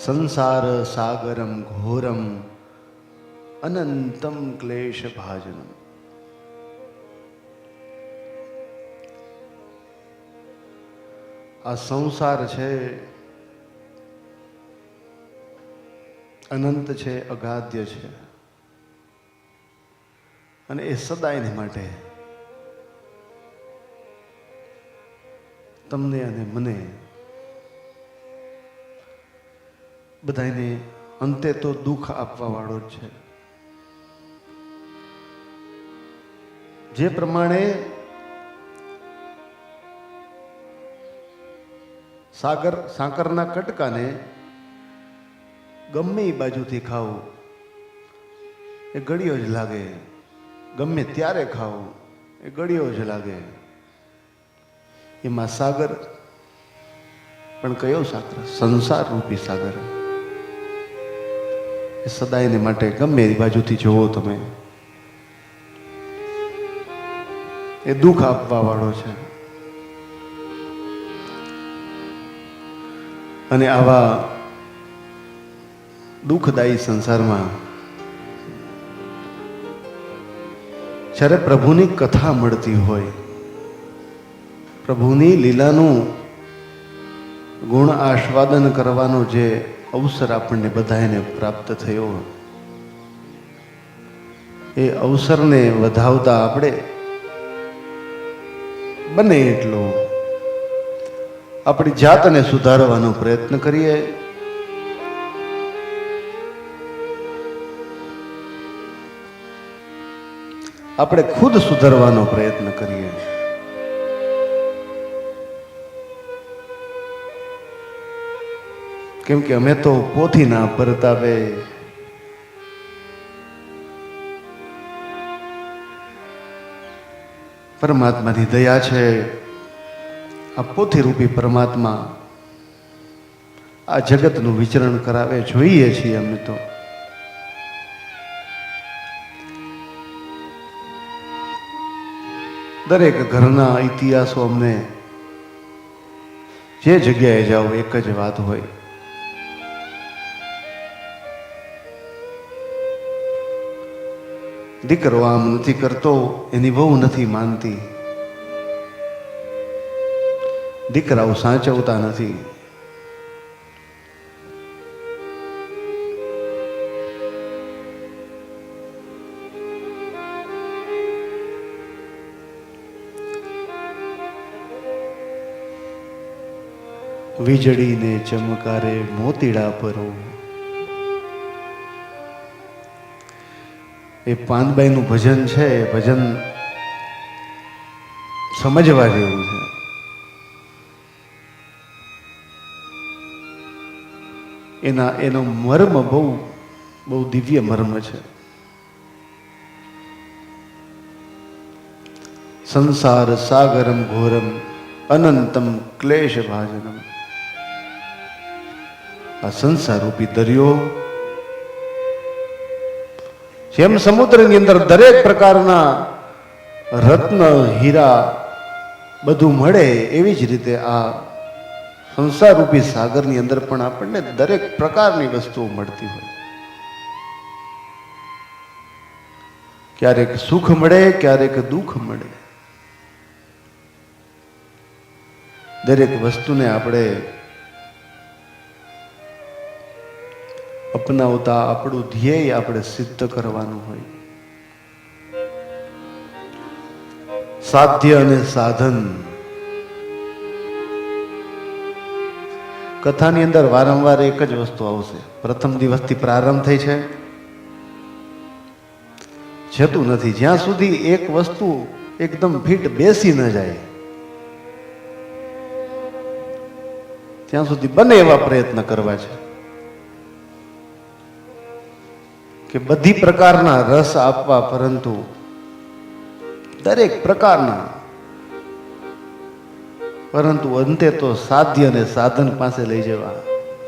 સંસાર સાગરમ ઘોરમ અનંતમ ક્લેશ ભાજનમ. આ સંસાર છે, અનંત છે, અગાધ્ય છે અને એ સદાયને માટે તમને અને મને બધાને અંતે તો દુઃખ આપવા વાળો જ છે. જે પ્રમાણે સાકરના કટકાને ગમે એ બાજુથી ખાવું એ ગળ્યો જ લાગે, ગમે ત્યારે ખાવું એ ગળ્યો જ લાગે. એમાં સાગર પણ કયો સાગર? સંસાર રૂપી સાગર. એ સદાયને માટે ગમે એ બાજુથી જોવો તમે એ દુઃખ આપવા વાળો છે. અને આવા દુઃખદાયી સંસારમાં જ્યારે પ્રભુની કથા મળતી હોય, પ્રભુની લીલાનું ગુણ આસ્વાદન કરવાનો જે અવસર આપણને બધાને પ્રાપ્ત થયો, એ અવસરને વધાવતા આપણે બને એટલો આપણી જાતને સુધારવાનો પ્રયત્ન કરીએ. આપણે ખુદ સુધારવાનો પ્રયત્ન કરીએ. કેમ કે અમે તો પોથી ના પરતાવે પરમાત્માની દયા છે. આ પોથી રૂપી પરમાત્મા આ જગતનું વિચરણ કરાવે જોઈએ છીએ અમે તો. દરેક ઘરના ઇતિહાસો અમને જે જગ્યાએ જાઓ એક જ વાત હોય, દીકરો આમ નથી કરતો એની વહુ નથી માનતી, દીકરાઓ સાચવતા નથી. વીજળીને ચમકારે મોતીડા પરો. એ પાનબાઈનું ભજન છે, એ ભજન સમજવા જેવું છે. એનો મર્મ બહુ દિવ્ય મર્મ છે. સંસાર સાગરમ ઘોરમ અનંતમ ક્લેશ ભાજનમ. આ સંસાર રૂપી દરિયો જેમ સમુદ્રની અંદર દરેક પ્રકારના રત્ન હીરા બધું મળે, એવી જ રીતે આ સંસાર રૂપી સાગરની અંદર પણ આપણને દરેક પ્રકારની વસ્તુઓ મળતી હોય. ક્યારેક સુખ મળે, ક્યારેક દુઃખ મળે. દરેક વસ્તુને આપણે અપનાવતા આપણું ધ્યેય આપણે સિદ્ધ કરવાનું હોય. સાધ્ય અને સાધન કથાની અંદર વારંવાર એક જ વસ્તુ આવશે. પ્રથમ દિવસથી પ્રારંભ થઈ છે, જતું નથી. જ્યાં સુધી એક વસ્તુ એકદમ ફિટ બેસી ન જાય ત્યાં સુધી બને એવા પ્રયત્ન કરવા છે કે બધી પ્રકારના રસ આપવા, પરંતુ દરેક પ્રકારના, પરંતુ અંતે તો સાધ્ય અને સાધન પાસે લઈ જવા.